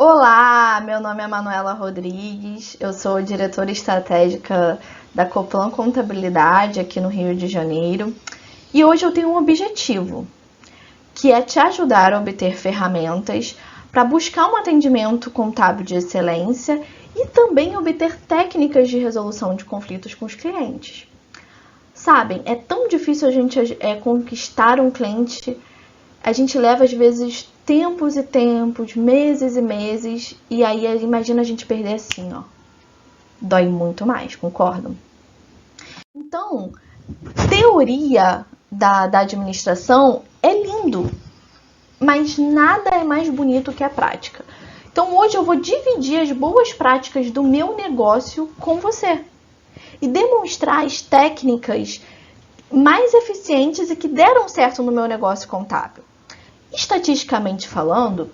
Olá, meu nome é Manuela Rodrigues, eu sou diretora estratégica da Coplan Contabilidade aqui no Rio de Janeiro e hoje eu tenho um objetivo, que é te ajudar a obter ferramentas para buscar um atendimento contábil de excelência e também obter técnicas de resolução de conflitos com os clientes. Sabem, é tão difícil a gente conquistar um cliente. A gente leva, às vezes, tempos e tempos, meses e meses, e aí imagina a gente perder assim, ó. Dói muito mais, concordam? Então, teoria da administração é lindo, mas nada é mais bonito que a prática. Então, hoje eu vou dividir as boas práticas do meu negócio com você e demonstrar as técnicas mais eficientes e que deram certo no meu negócio contábil. Estatisticamente falando,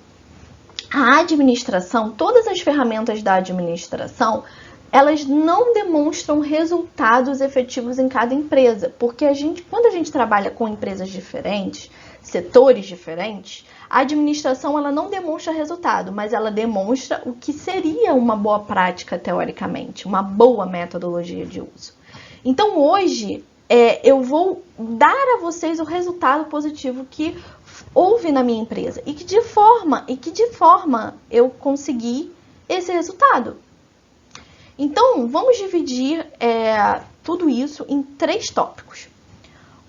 a administração, todas as ferramentas da administração, elas não demonstram resultados efetivos em cada empresa, porque quando a gente trabalha com empresas diferentes, setores diferentes, a administração ela não demonstra resultado, mas ela demonstra o que seria uma boa prática teoricamente, uma boa metodologia de uso. Então hoje eu vou dar a vocês o resultado positivo que houve na minha empresa e que de forma eu consegui esse resultado. Então, vamos dividir tudo isso em 3 tópicos. O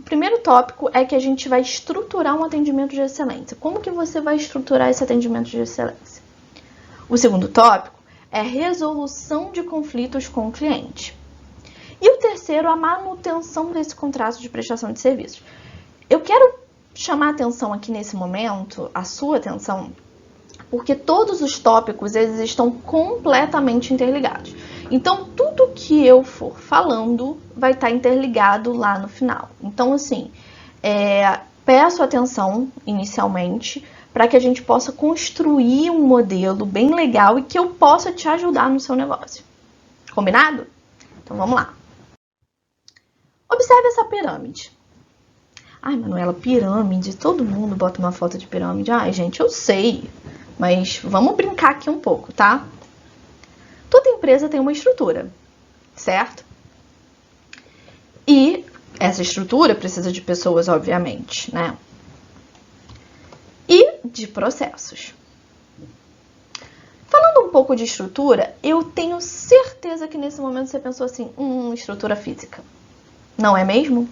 primeiro tópico é que a gente vai estruturar um atendimento de excelência. Como que você vai estruturar esse atendimento de excelência? O segundo tópico é resolução de conflitos com o cliente. E o terceiro, a manutenção desse contrato de prestação de serviços. Eu quero chamar a atenção aqui nesse momento, a sua atenção, porque todos os tópicos eles estão completamente interligados. Então, tudo que eu for falando vai estar interligado lá no final. Então, assim, peço atenção inicialmente para que a gente possa construir um modelo bem legal e que eu possa te ajudar no seu negócio. Combinado? Então, vamos lá. Observe essa pirâmide. Ai, Manuela, pirâmide, todo mundo bota uma foto de pirâmide. Ai, gente, eu sei, mas vamos brincar aqui um pouco, tá? Toda empresa tem uma estrutura, certo? E essa estrutura precisa de pessoas, obviamente, né? E de processos. Falando um pouco de estrutura, eu tenho certeza que nesse momento você pensou assim, estrutura física. Não é mesmo?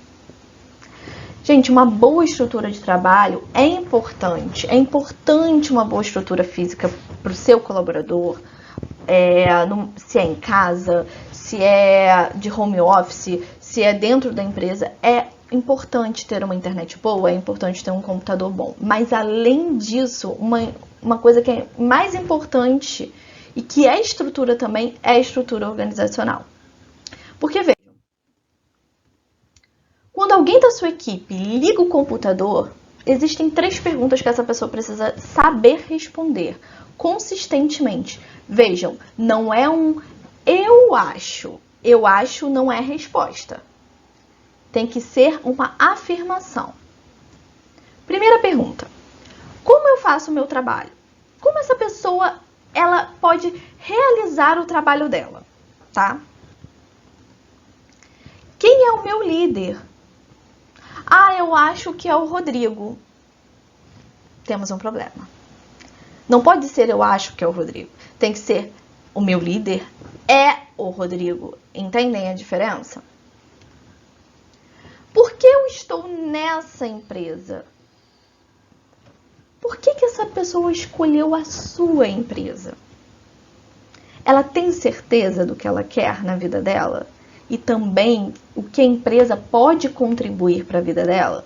Gente, uma boa estrutura de trabalho é importante. É importante uma boa estrutura física para o seu colaborador, se é em casa, se é de home office, se é dentro da empresa. É importante ter uma internet boa, é importante ter um computador bom. Mas, além disso, uma coisa que é mais importante e que é estrutura também é a estrutura organizacional. Porque, veja, quando alguém da sua equipe liga o computador, existem 3 perguntas que essa pessoa precisa saber responder consistentemente. Vejam, não é eu acho. Eu acho não é resposta. Tem que ser uma afirmação. Primeira pergunta. Como eu faço o meu trabalho? Como essa pessoa ela pode realizar o trabalho dela, tá? Quem é o meu líder? Eu acho que é o Rodrigo. Temos um problema. Não pode ser eu acho que é o Rodrigo. Tem que ser o meu líder é o Rodrigo. Entendem a diferença? Por que eu estou nessa empresa? Por que essa pessoa escolheu a sua empresa? Ela tem certeza do que ela quer na vida dela? E também o que a empresa pode contribuir para a vida dela?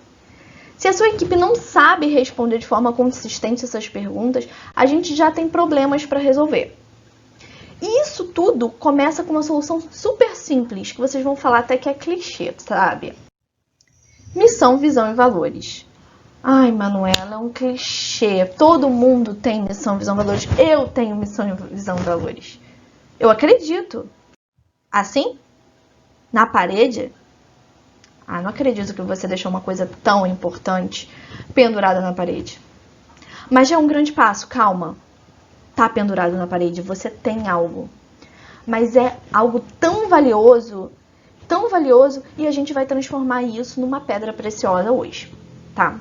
Se a sua equipe não sabe responder de forma consistente essas perguntas, a gente já tem problemas para resolver. E isso tudo começa com uma solução super simples, que vocês vão falar até que é clichê, sabe? Missão, visão e valores. Ai, Manuela, é um clichê. Todo mundo tem missão, visão e valores. Eu tenho missão, visão e valores. Eu acredito. Assim? Na parede? Não acredito que você deixou uma coisa tão importante pendurada na parede. Mas já é um grande passo, calma. tá pendurado na parede, você tem algo. Mas é algo tão valioso, e a gente vai transformar isso numa pedra preciosa hoje, tá?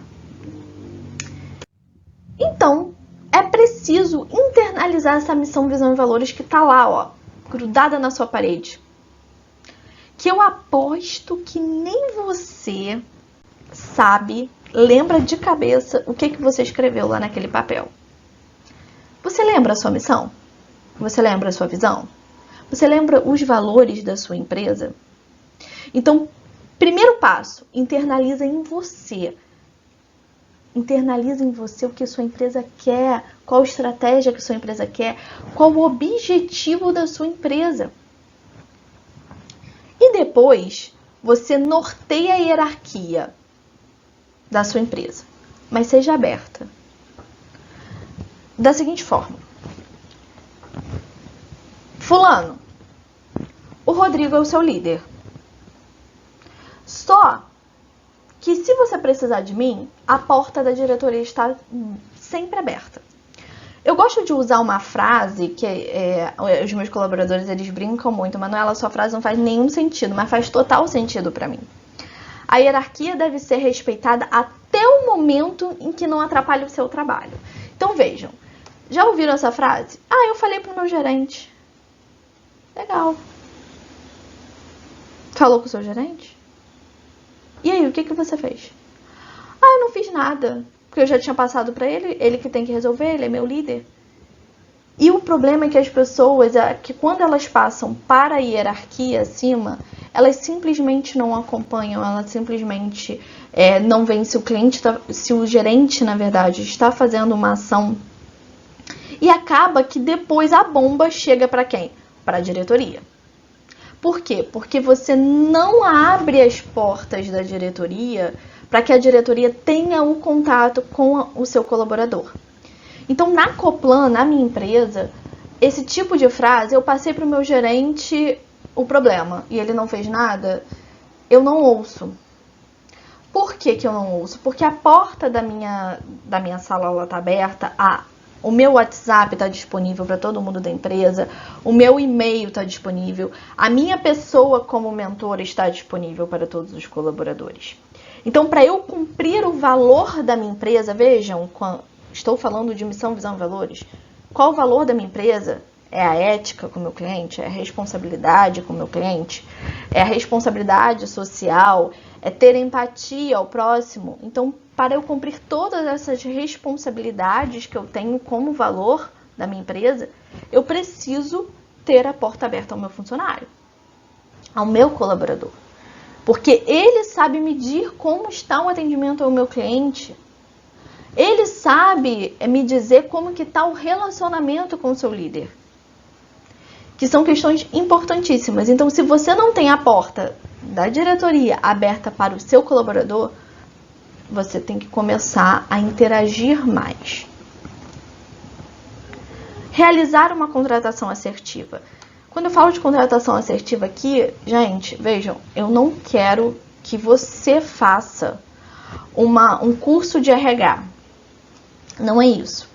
Então, é preciso internalizar essa missão, visão e valores que tá lá, ó, grudada na sua parede. Que eu aposto que nem você sabe, lembra de cabeça o que você escreveu lá naquele papel. Você lembra a sua missão? Você lembra a sua visão? Você lembra os valores da sua empresa? Então, primeiro passo, internaliza em você. Internaliza em você o que a sua empresa quer, qual estratégia que a sua empresa quer, qual o objetivo da sua empresa. E depois, você norteia a hierarquia da sua empresa, mas seja aberta. Da seguinte forma: Fulano, o Rodrigo é o seu líder. Só que se você precisar de mim, a porta da diretoria está sempre aberta. Eu gosto de usar uma frase que os meus colaboradores eles brincam muito. Manuela, sua frase não faz nenhum sentido, mas faz total sentido para mim. A hierarquia deve ser respeitada até o momento em que não atrapalhe o seu trabalho. Então vejam, já ouviram essa frase? Ah, eu falei pro meu gerente. Legal. Falou com o seu gerente? E aí, o que você fez? Ah, eu não fiz nada, porque eu já tinha passado para ele, ele que tem que resolver, ele é meu líder. E o problema é que as pessoas, que quando elas passam para a hierarquia acima, elas simplesmente não acompanham, elas simplesmente não veem se o cliente, se o gerente, na verdade, está fazendo uma ação. E acaba que depois a bomba chega para quem? Para a diretoria. Por quê? Porque você não abre as portas da diretoria para que a diretoria tenha o contato com o seu colaborador. Então, na Coplan, na minha empresa, esse tipo de frase, eu passei para o meu gerente o problema e ele não fez nada, eu não ouço. Por que eu não ouço? Porque a porta da minha sala está aberta, o meu WhatsApp está disponível para todo mundo da empresa, o meu e-mail está disponível, a minha pessoa como mentora está disponível para todos os colaboradores. Então, para eu cumprir o valor da minha empresa, vejam, estou falando de missão, visão e valores, qual o valor da minha empresa? É a ética com o meu cliente, é a responsabilidade com o meu cliente, é a responsabilidade social, é ter empatia ao próximo. Então, para eu cumprir todas essas responsabilidades que eu tenho como valor da minha empresa, eu preciso ter a porta aberta ao meu funcionário, ao meu colaborador. Porque ele sabe medir como está o atendimento ao meu cliente. Ele sabe me dizer como que está o relacionamento com o seu líder. Que são questões importantíssimas. Então, se você não tem a porta da diretoria aberta para o seu colaborador, você tem que começar a interagir mais. Realizar uma contratação assertiva. Quando eu falo de contratação assertiva aqui, gente, vejam, eu não quero que você faça um curso de RH. Não é isso.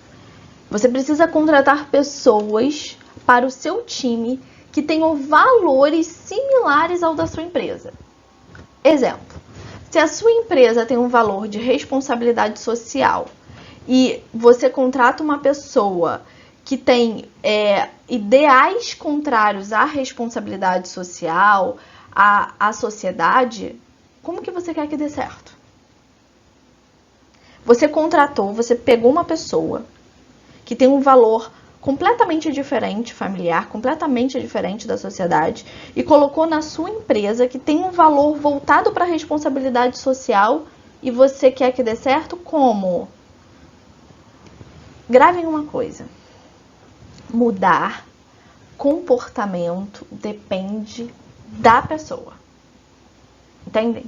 Você precisa contratar pessoas para o seu time que tenham valores similares ao da sua empresa. Exemplo, se a sua empresa tem um valor de responsabilidade social e você contrata uma pessoa que tem ideais contrários à responsabilidade social, à sociedade, como que você quer que dê certo? Você contratou, você pegou uma pessoa que tem um valor completamente diferente, familiar, completamente diferente da sociedade, e colocou na sua empresa que tem um valor voltado para a responsabilidade social, e você quer que dê certo? Como? Gravem uma coisa. Mudar comportamento depende da pessoa. Entendem?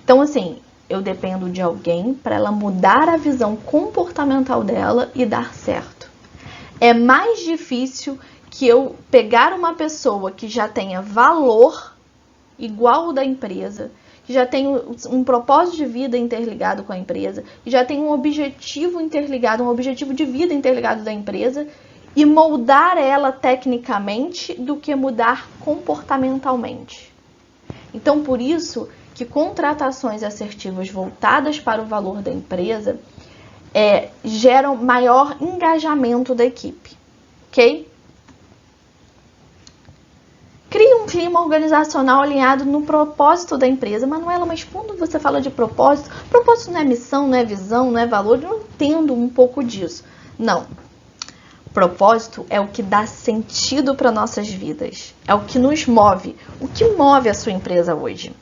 Então, assim, eu dependo de alguém para ela mudar a visão comportamental dela e dar certo. É mais difícil que eu pegar uma pessoa que já tenha valor igual ao da empresa, que já tem um propósito de vida interligado com a empresa, que já tem um objetivo interligado, um objetivo de vida interligado da empresa, e moldar ela tecnicamente do que mudar comportamentalmente. Então, por isso que contratações assertivas voltadas para o valor da empresa geram maior engajamento da equipe, ok? Cria um clima organizacional alinhado no propósito da empresa. Manuela, mas quando você fala de propósito não é missão, não é visão, não é valor, eu não entendo um pouco disso. Não. Propósito é o que dá sentido para nossas vidas, é o que nos move, o que move a sua empresa hoje.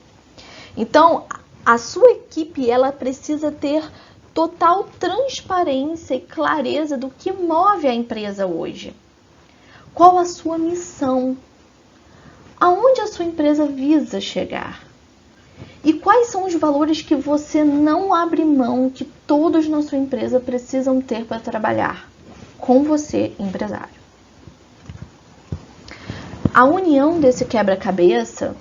Então, a sua equipe, ela precisa ter total transparência e clareza do que move a empresa hoje. Qual a sua missão? Aonde a sua empresa visa chegar? E quais são os valores que você não abre mão, que todos na sua empresa precisam ter para trabalhar com você, empresário? A união desse quebra-cabeça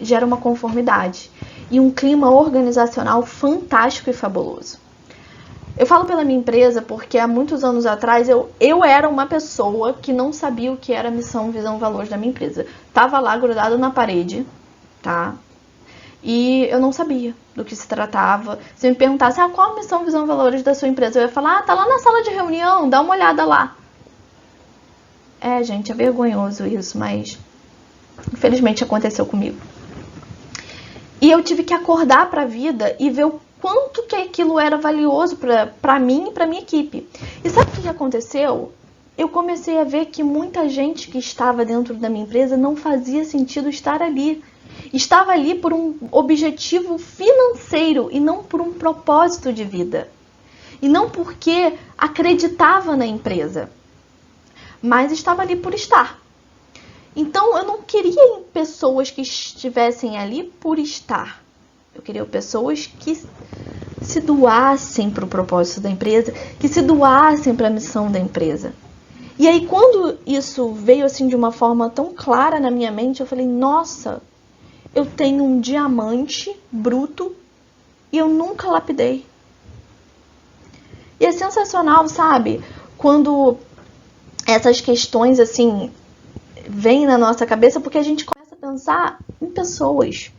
gera uma conformidade e um clima organizacional fantástico e fabuloso. Eu falo pela minha empresa porque há muitos anos atrás eu era uma pessoa que não sabia o que era missão, visão, valores da minha empresa. Tava lá grudado na parede, tá? E eu não sabia do que se tratava. Se me perguntasse, qual a missão, visão, valores da sua empresa? Eu ia falar, tá lá na sala de reunião, dá uma olhada lá. Gente, é vergonhoso isso, mas infelizmente aconteceu comigo. E eu tive que acordar para a vida e ver o quanto que aquilo era valioso para mim e para minha equipe. E sabe o que aconteceu? Eu comecei a ver que muita gente que estava dentro da minha empresa não fazia sentido estar ali. Estava ali por um objetivo financeiro e não por um propósito de vida. E não porque acreditava na empresa, mas estava ali por estar. Então, eu não queria pessoas que estivessem ali por estar. Eu queria pessoas que se doassem para o propósito da empresa, que se doassem para a missão da empresa. E aí, quando isso veio assim de uma forma tão clara na minha mente, eu falei, nossa, eu tenho um diamante bruto e eu nunca lapidei. E é sensacional, sabe? Quando essas questões, assim, vêm na nossa cabeça, porque a gente começa a pensar em pessoas.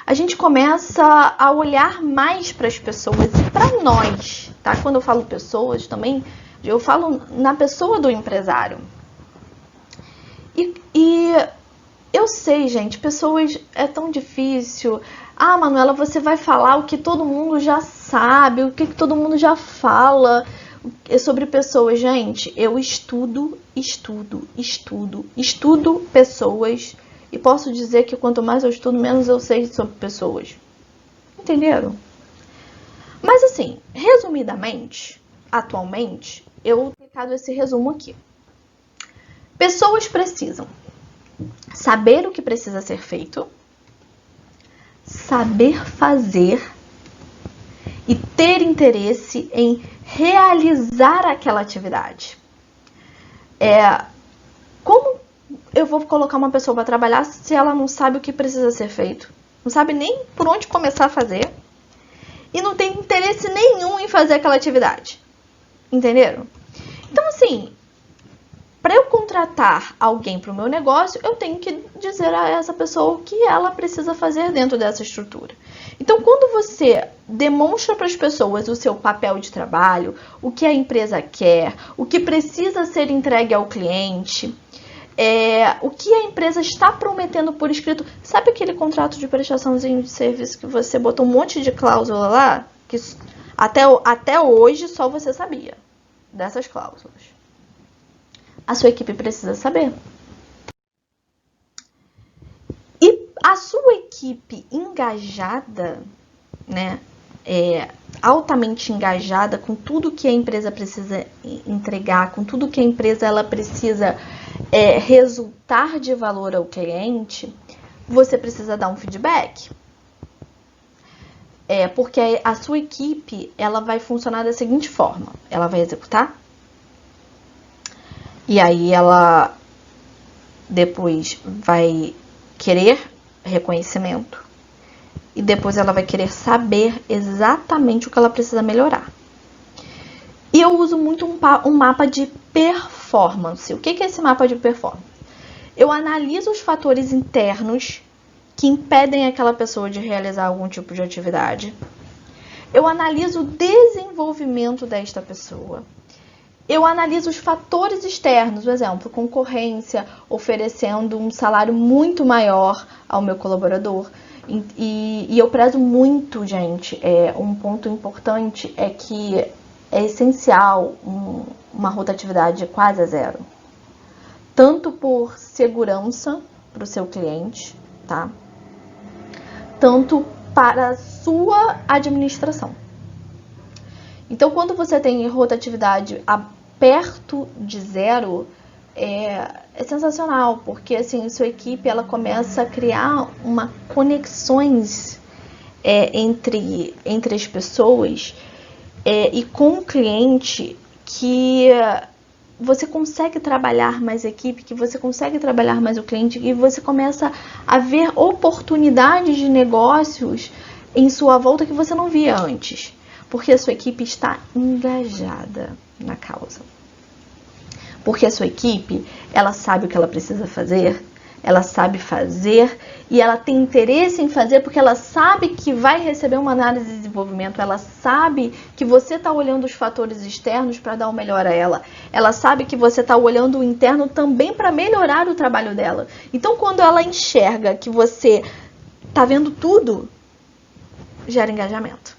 A gente começa a olhar mais para as pessoas e para nós, tá? Quando eu falo pessoas também, eu falo na pessoa do empresário. E eu sei, gente, pessoas é tão difícil. Manuela, você vai falar o que todo mundo já sabe, o que todo mundo já fala sobre pessoas. Gente, eu estudo pessoas. E posso dizer que quanto mais eu estudo, menos eu sei sobre pessoas. Entenderam? Mas assim, resumidamente, atualmente, eu tenho aplicado esse resumo aqui. Pessoas precisam saber o que precisa ser feito, saber fazer e ter interesse em realizar aquela atividade. Como eu vou colocar uma pessoa para trabalhar se ela não sabe o que precisa ser feito? Não sabe nem por onde começar a fazer e não tem interesse nenhum em fazer aquela atividade. Entenderam? Então, assim, para eu contratar alguém para o meu negócio, eu tenho que dizer a essa pessoa o que ela precisa fazer dentro dessa estrutura. Então, quando você demonstra para as pessoas o seu papel de trabalho, o que a empresa quer, o que precisa ser entregue ao cliente, o que a empresa está prometendo por escrito. Sabe aquele contrato de prestaçãozinho de serviço que você botou um monte de cláusula lá? Que até hoje só você sabia dessas cláusulas. A sua equipe precisa saber. E a sua equipe engajada, né, altamente engajada com tudo que a empresa precisa entregar, com tudo que a empresa ela precisa resultar de valor ao cliente, você precisa dar um feedback. Porque a sua equipe ela vai funcionar da seguinte forma: ela vai executar, e aí ela depois vai querer reconhecimento, e depois ela vai querer saber exatamente o que ela precisa melhorar. E eu uso muito um mapa de performance. O que é esse mapa de performance? Eu analiso os fatores internos que impedem aquela pessoa de realizar algum tipo de atividade. Eu analiso o desenvolvimento desta pessoa. Eu analiso os fatores externos, por exemplo, concorrência, oferecendo um salário muito maior ao meu colaborador. E eu prezo muito, gente, um ponto importante é que é essencial uma rotatividade quase a zero. Tanto por segurança para o seu cliente, tá? Tanto para a sua administração. Então, quando você tem rotatividade perto de zero, é sensacional, porque assim, sua equipe ela começa a criar conexões entre as pessoas e com o cliente, que você consegue trabalhar mais a equipe, que você consegue trabalhar mais o cliente, e você começa a ver oportunidades de negócios em sua volta que você não via antes, porque a sua equipe está engajada na causa. Porque a sua equipe, ela sabe o que ela precisa fazer, ela sabe fazer e ela tem interesse em fazer porque ela sabe que vai receber uma análise de desenvolvimento, ela sabe que você está olhando os fatores externos para dar o melhor a ela, ela sabe que você está olhando o interno também para melhorar o trabalho dela. Então, quando ela enxerga que você está vendo tudo, gera engajamento.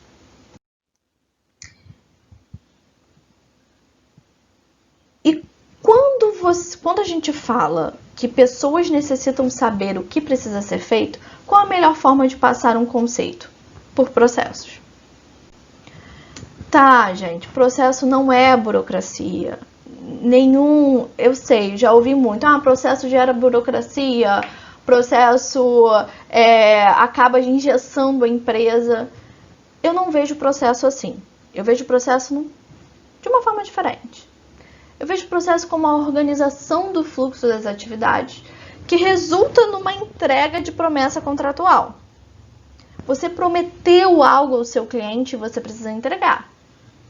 E quando a gente fala que pessoas necessitam saber o que precisa ser feito, qual a melhor forma de passar um conceito? Por processos. Tá, gente, processo não é burocracia. Eu sei, já ouvi muito. Processo gera burocracia, processo acaba engessando a empresa. Eu não vejo processo assim. Eu vejo processo de uma forma diferente. Eu vejo o processo como a organização do fluxo das atividades, que resulta numa entrega de promessa contratual. Você prometeu algo ao seu cliente e você precisa entregar.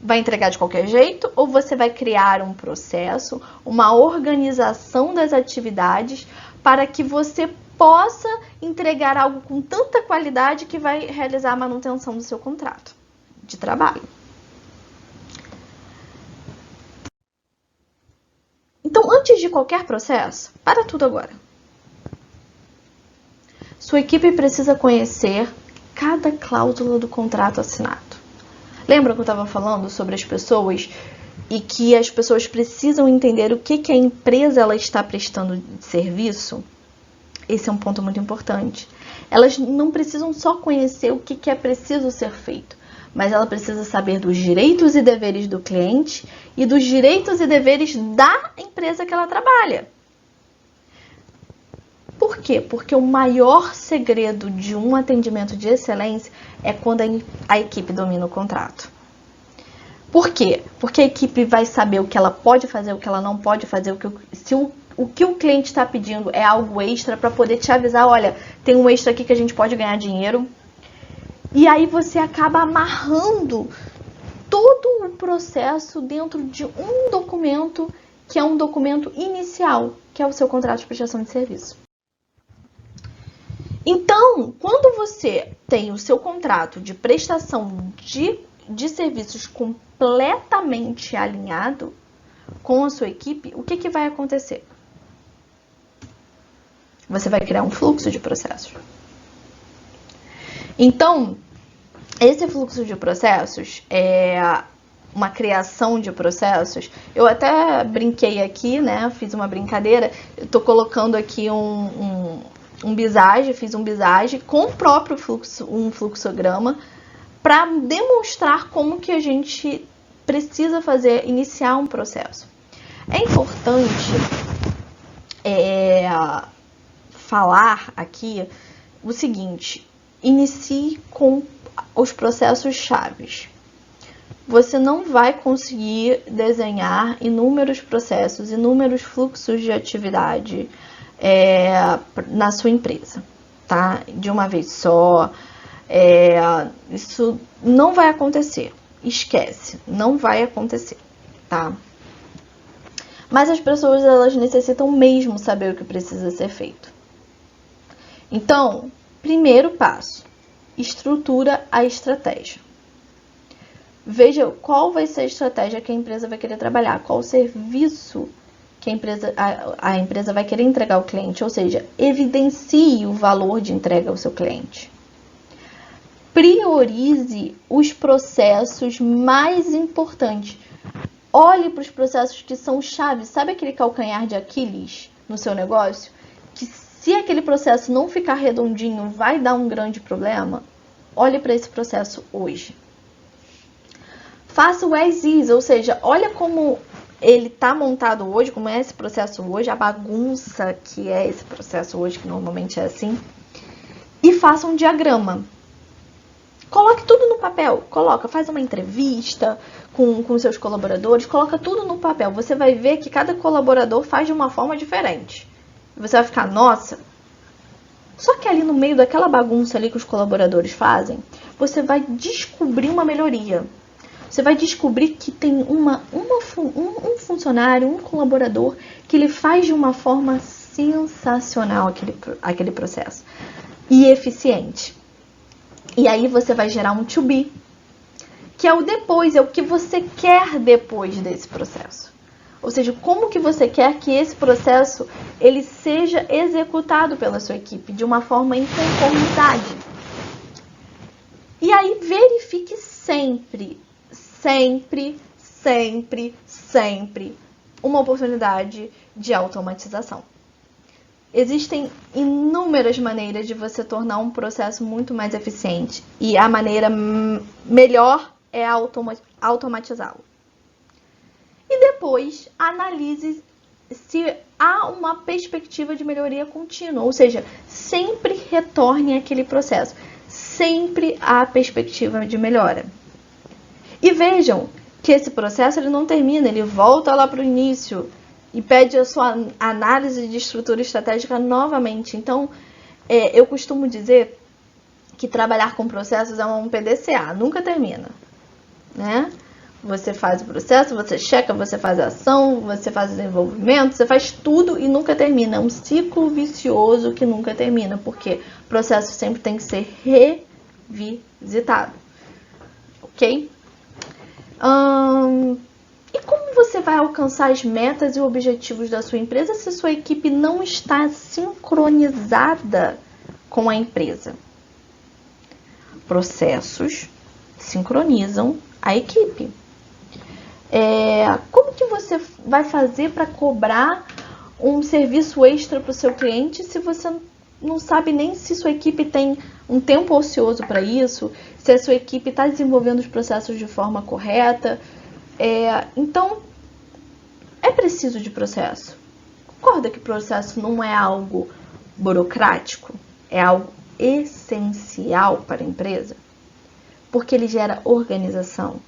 Vai entregar de qualquer jeito ou você vai criar um processo, uma organização das atividades para que você possa entregar algo com tanta qualidade que vai realizar a manutenção do seu contrato de trabalho. Então, antes de qualquer processo, para tudo agora. Sua equipe precisa conhecer cada cláusula do contrato assinado. Lembra que eu estava falando sobre as pessoas e que as pessoas precisam entender o que a empresa ela está prestando de serviço? Esse é um ponto muito importante. Elas não precisam só conhecer o que é preciso ser feito, mas ela precisa saber dos direitos e deveres do cliente e dos direitos e deveres da empresa que ela trabalha. Por quê? Porque o maior segredo de um atendimento de excelência é quando a equipe domina o contrato. Por quê? Porque a equipe vai saber o que ela pode fazer, o que ela não pode fazer, o que o cliente está pedindo é algo extra para poder te avisar, olha, tem um extra aqui que a gente pode ganhar dinheiro. E aí você acaba amarrando todo o processo dentro de um documento que é um documento inicial, que é o seu contrato de prestação de serviço. Então, quando você tem o seu contrato de prestação de serviços completamente alinhado com a sua equipe, o que vai acontecer? Você vai criar um fluxo de processos. Então, esse fluxo de processos uma criação de processos. Eu até brinquei aqui, né? Fiz uma brincadeira. Eu tô colocando aqui um bisage, fiz um bisage com o próprio um fluxograma para demonstrar como que a gente precisa iniciar um processo. É importante falar aqui o seguinte: inicie com os processos chaves. Você não vai conseguir desenhar inúmeros processos, inúmeros fluxos de atividade na sua empresa, tá? De uma vez só. Isso não vai acontecer. Esquece, não vai acontecer, tá? Mas as pessoas, elas necessitam mesmo saber o que precisa ser feito. Então, primeiro passo, estrutura a estratégia. Veja qual vai ser a estratégia que a empresa vai querer trabalhar, qual o serviço que a empresa vai querer entregar ao cliente, ou seja, evidencie o valor de entrega ao seu cliente. Priorize os processos mais importantes. Olhe para os processos que são chave. Sabe aquele calcanhar de Aquiles no seu negócio? Que se aquele processo não ficar redondinho, vai dar um grande problema? Olhe para esse processo hoje. Faça o as is, ou seja, olha como ele está montado hoje, como é esse processo hoje, a bagunça que é esse processo hoje, que normalmente é assim, e faça um diagrama. Coloque tudo no papel, faz uma entrevista com seus colaboradores, coloca tudo no papel. Você vai ver que cada colaborador faz de uma forma diferente. Você vai ficar, nossa. Só que ali no meio daquela bagunça ali que os colaboradores fazem, você vai descobrir uma melhoria. Você vai descobrir que tem um funcionário, um colaborador, que ele faz de uma forma sensacional aquele processo. E eficiente. E aí você vai gerar um to be, que é o depois, é o que você quer depois desse processo. Ou seja, como que você quer que esse processo ele seja executado pela sua equipe de uma forma em conformidade. E aí verifique sempre uma oportunidade de automatização. Existem inúmeras maneiras de você tornar um processo muito mais eficiente e a maneira melhor é automatizá-lo. E depois analise se há uma perspectiva de melhoria contínua, ou seja, sempre retorne àquele processo, sempre há perspectiva de melhora. E vejam que esse processo ele não termina, ele volta lá para o início e pede a sua análise de estrutura estratégica novamente. Então, eu costumo dizer que trabalhar com processos é um PDCA, nunca termina, né? Você faz o processo, você checa, você faz a ação, você faz o desenvolvimento, você faz tudo e nunca termina. É um ciclo vicioso que nunca termina, porque o processo sempre tem que ser revisitado, ok? E como você vai alcançar as metas e objetivos da sua empresa se sua equipe não está sincronizada com a empresa? Processos sincronizam a equipe. Como que você vai fazer para cobrar um serviço extra para o seu cliente se você não sabe nem se sua equipe tem um tempo ocioso para isso, se a sua equipe está desenvolvendo os processos de forma correta? Então, é preciso de processo. Concorda que processo não é algo burocrático? É algo essencial para a empresa? Porque ele gera organização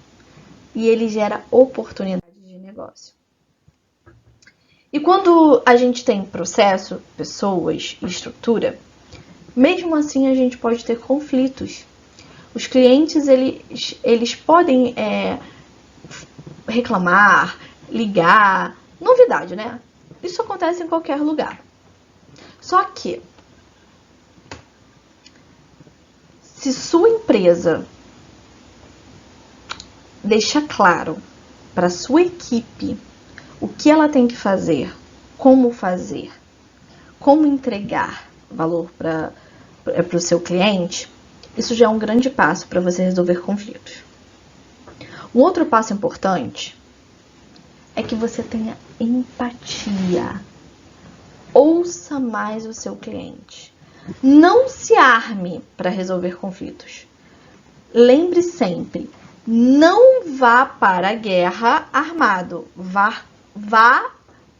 e ele gera oportunidade de negócio. E quando a gente tem processo, pessoas e estrutura, mesmo assim a gente pode ter conflitos. Os clientes, eles podem reclamar, ligar, novidade, né? Isso acontece em qualquer lugar. Só que, se sua empresa deixa claro para sua equipe o que ela tem que fazer, como entregar valor para o seu cliente, isso já é um grande passo para você resolver conflitos. Um outro passo importante é que você tenha empatia. Ouça mais o seu cliente. Não se arme para resolver conflitos. Lembre sempre, não vá para a guerra armado. Vá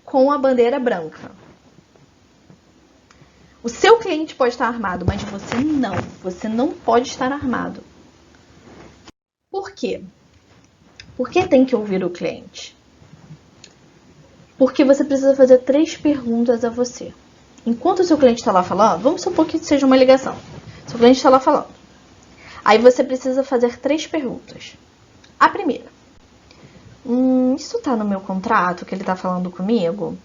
com a bandeira branca. O seu cliente pode estar armado, mas você não. Você não pode estar armado. Por quê? Por que tem que ouvir o cliente? Porque você precisa fazer 3 perguntas a você. Enquanto o seu cliente está lá falando, vamos supor que seja uma ligação. Seu cliente está lá falando. Aí você precisa fazer 3 perguntas. A primeira: isso tá no meu contrato que ele tá falando comigo?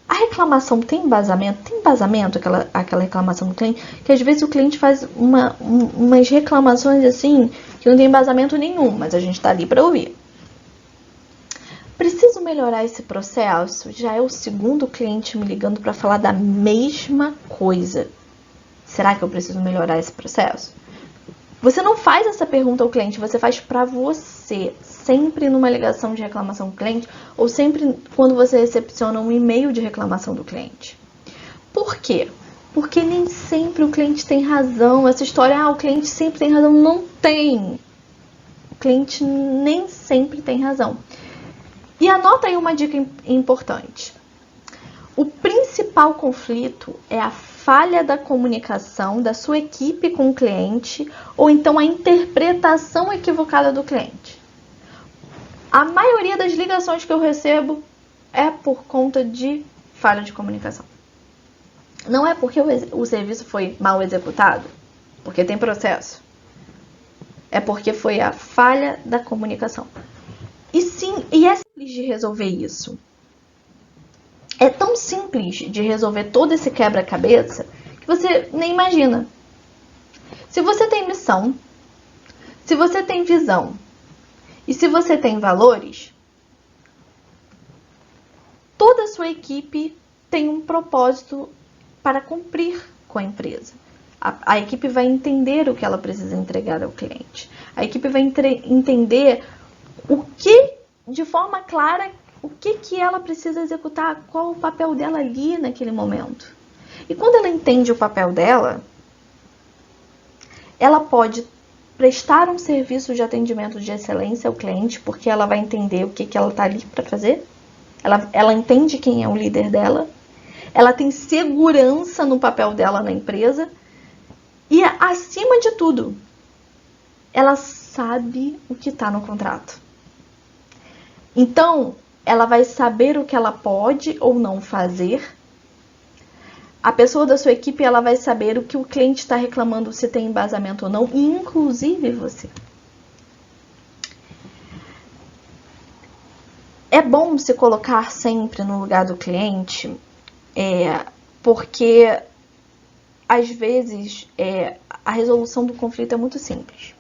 A reclamação tem embasamento? Tem embasamento aquela reclamação do cliente? Que às vezes o cliente faz umas reclamações assim que não tem embasamento nenhum, mas a gente tá ali para ouvir. Preciso melhorar esse processo? Já é o segundo cliente me ligando para falar da mesma coisa. Será que eu preciso melhorar esse processo? Você não faz essa pergunta ao cliente, você faz para você. Sempre numa ligação de reclamação do cliente ou sempre quando você recepciona um e-mail de reclamação do cliente. Por quê? Porque nem sempre o cliente tem razão. Essa história, o cliente sempre tem razão. Não tem. O cliente nem sempre tem razão. E anota aí uma dica importante. O principal conflito é a falha da comunicação da sua equipe com o cliente ou então a interpretação equivocada do cliente. A maioria das ligações que eu recebo é por conta de falha de comunicação. Não é porque o serviço foi mal executado, porque tem processo. É porque foi a falha da comunicação. E é simples de resolver isso. É tão simples de resolver todo esse quebra-cabeça que você nem imagina. Se você tem missão, se você tem visão e se você tem valores, toda a sua equipe tem um propósito para cumprir com a empresa. A equipe vai entender o que ela precisa entregar ao cliente. A equipe vai entender o que, de forma clara, o que ela precisa executar, qual o papel dela ali naquele momento. E quando ela entende o papel dela, ela pode prestar um serviço de atendimento de excelência ao cliente, porque ela vai entender o que ela está ali para fazer. Ela entende quem é o líder dela. Ela tem segurança no papel dela na empresa. E, acima de tudo, ela sabe o que está no contrato. Então, ela vai saber o que ela pode ou não fazer. A pessoa da sua equipe, ela vai saber o que o cliente está reclamando, se tem embasamento ou não, inclusive você. É bom se colocar sempre no lugar do cliente, porque às vezes a resolução do conflito é muito simples.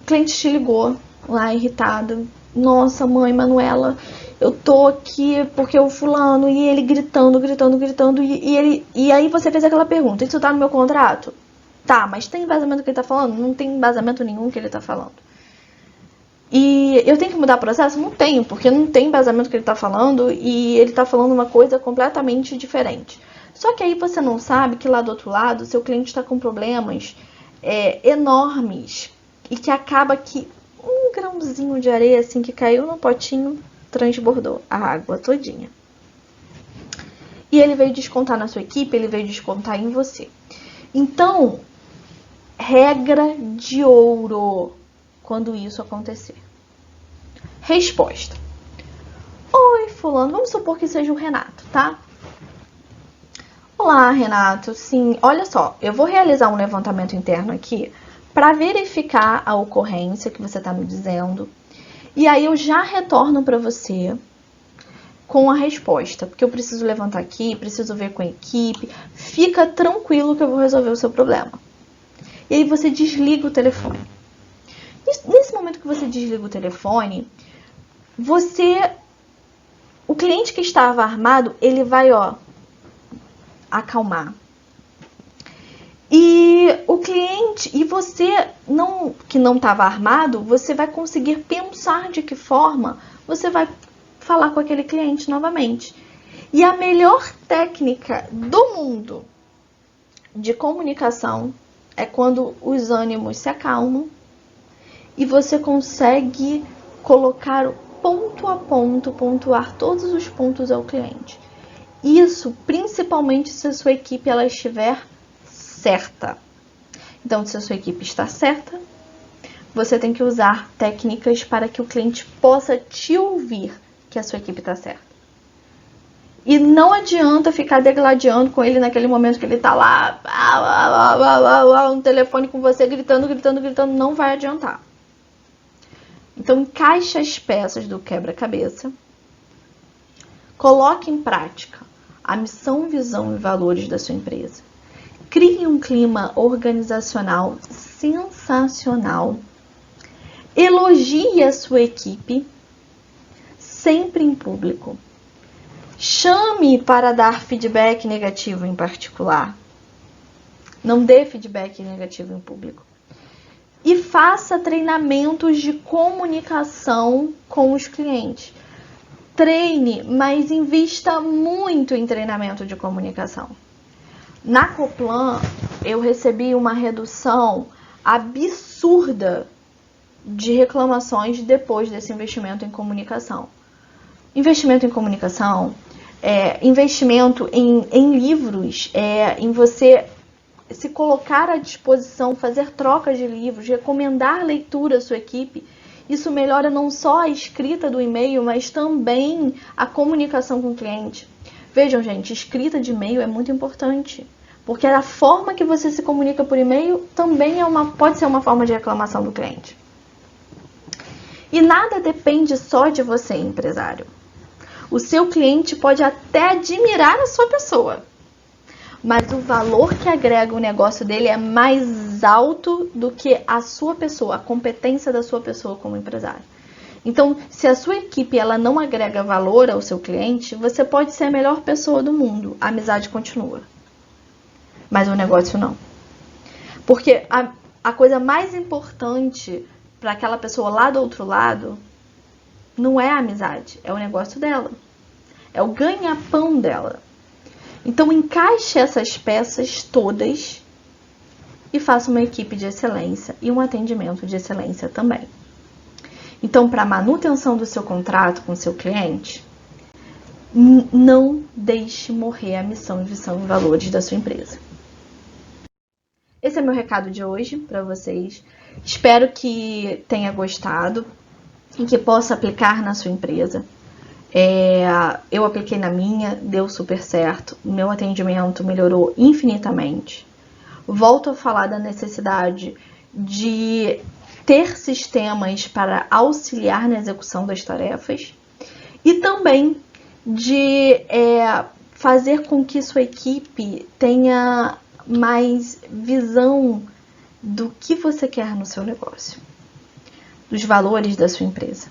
O cliente te ligou lá irritado. Nossa, mãe, Manuela, eu tô aqui porque o fulano, e ele gritando, e aí você fez aquela pergunta: isso tá no meu contrato? Tá, mas tem embasamento que ele tá falando? Não tem embasamento nenhum que ele tá falando. E eu tenho que mudar o processo? Não tenho, porque não tem embasamento que ele tá falando e ele tá falando uma coisa completamente diferente. Só que aí você não sabe que lá do outro lado, seu cliente está com problemas enormes e que acaba que um grãozinho de areia assim que caiu no potinho transbordou a água todinha. E ele veio descontar na sua equipe, ele veio descontar em você. Então, regra de ouro quando isso acontecer. Resposta: oi, fulano, vamos supor que seja o Renato, tá? Olá, Renato, sim, olha só, eu vou realizar um levantamento interno aqui para verificar a ocorrência que você está me dizendo. E aí eu já retorno para você com a resposta, porque eu preciso levantar aqui, preciso ver com a equipe. Fica tranquilo que eu vou resolver o seu problema. E aí você desliga o telefone. Nesse momento que você desliga o telefone, o cliente que estava armado, ele vai, acalmar. E o cliente, e você que não estava armado, você vai conseguir pensar de que forma você vai falar com aquele cliente novamente. E a melhor técnica do mundo de comunicação é quando os ânimos se acalmam e você consegue colocar ponto a ponto, pontuar todos os pontos ao cliente. Isso, principalmente se a sua equipe ela estiver certa. Então, se a sua equipe está certa, você tem que usar técnicas para que o cliente possa te ouvir que a sua equipe está certa. E não adianta ficar degladiando com ele naquele momento que ele tá lá no telefone com você, gritando, não vai adiantar. Então, encaixe as peças do quebra-cabeça, coloque em prática a missão, visão e valores da sua empresa. Crie um clima organizacional sensacional. Elogie a sua equipe, sempre em público. Chame para dar feedback negativo em particular. Não dê feedback negativo em público. E faça treinamentos de comunicação com os clientes. Treine, mas invista muito em treinamento de comunicação. Na Coplan, eu recebi uma redução absurda de reclamações depois desse investimento em comunicação. Investimento em comunicação, investimento em livros, em você se colocar à disposição, fazer trocas de livros, recomendar leitura à sua equipe. Isso melhora não só a escrita do e-mail, mas também a comunicação com o cliente. Vejam, gente, escrita de e-mail é muito importante, porque a forma que você se comunica por e-mail também pode ser uma forma de reclamação do cliente. E nada depende só de você, empresário. O seu cliente pode até admirar a sua pessoa, mas o valor que agrega o negócio dele é mais alto do que a sua pessoa, a competência da sua pessoa como empresário. Então, se a sua equipe ela não agrega valor ao seu cliente, você pode ser a melhor pessoa do mundo, a amizade continua, mas o negócio não. Porque a coisa mais importante para aquela pessoa lá do outro lado não é a amizade, é o negócio dela, é o ganha-pão dela. Então, encaixe essas peças todas e faça uma equipe de excelência e um atendimento de excelência também. Então, para a manutenção do seu contrato com o seu cliente, não deixe morrer a missão, visão e valores da sua empresa. Esse é meu recado de hoje para vocês. Espero que tenha gostado e que possa aplicar na sua empresa. Eu apliquei na minha, deu super certo. Meu atendimento melhorou infinitamente. Volto a falar da necessidade de ter sistemas para auxiliar na execução das tarefas e também de fazer com que sua equipe tenha mais visão do que você quer no seu negócio, dos valores da sua empresa.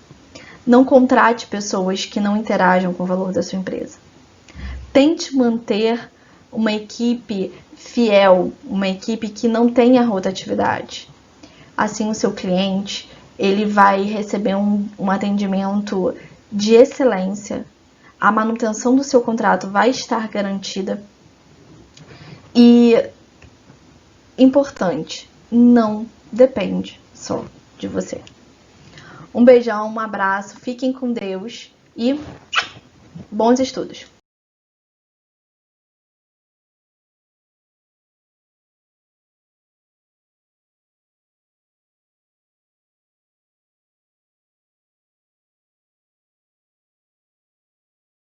Não contrate pessoas que não interajam com o valor da sua empresa. Tente manter uma equipe fiel, uma equipe que não tenha rotatividade. Assim, o seu cliente ele vai receber um atendimento de excelência, a manutenção do seu contrato vai estar garantida e, importante, não depende só de você. Um beijão, um abraço, fiquem com Deus e bons estudos!